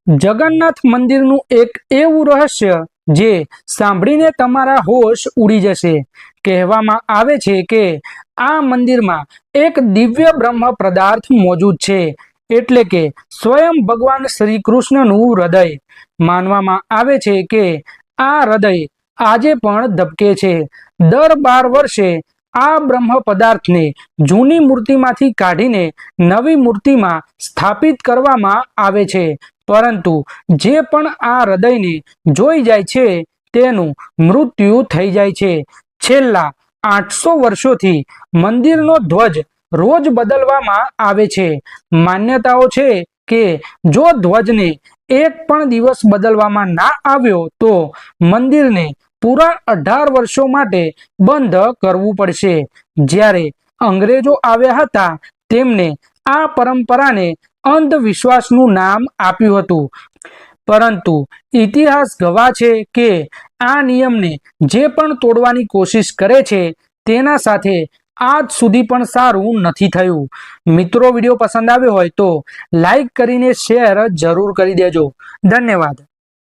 જગન્નાથ મંદિરનું એક એવું રહસ્ય જે સાંભળીને તમારા હોશ ઉડી જશે। કહેવામાં આવે છે કે આ મંદિરમાં એક દિવ્ય બ્રહ્મ પદાર્થ મોજૂદ છે, એટલે કે સ્વયં ભગવાન શ્રી કૃષ્ણનું હૃદય। માનવામાં આવે છે કે આ હૃદય આજે પણ ધબકે છે। દર 12 વર્ષે આ બ્રહ્મ પદાર્થને જૂની મૂર્તિમાંથી કાઢીને નવી મૂર્તિમાં સ્થાપિત કરવામાં આવે છે, પરંતુ જે પણ આ હૃદયને જોઈ જાય છે તેનું મૃત્યુ થઈ જાય છે। છેલ્લા 800 વર્ષોથી મંદિરનો ધ્વજ રોજ બદલવામાં આવે છે। માન્યતાઓ છે કે જો ધ્વજને એક પણ દિવસ બદલવામાં ના આવ્યો તો મંદિરને પૂરા 18 વર્ષો માટે બંધ કરવું પડશે। જ્યારે અંગ્રેજો આવ્યા હતા તેમને આ પરંપરાને અંધવિશ્વાસનું નામ આપ્યું હતું, પરંતુ ઇતિહાસ ગવાહ છે કે આ નિયમને જે પણ તોડવાની કોશિશ કરે છે તેના સાથે આજ સુધી પણ સારું નથી થયું। મિત્રો, વિડીયો પસંદ આવ્યો હોય તો લાઈક કરીને શેર જરૂર કરી દેજો। ધન્યવાદ।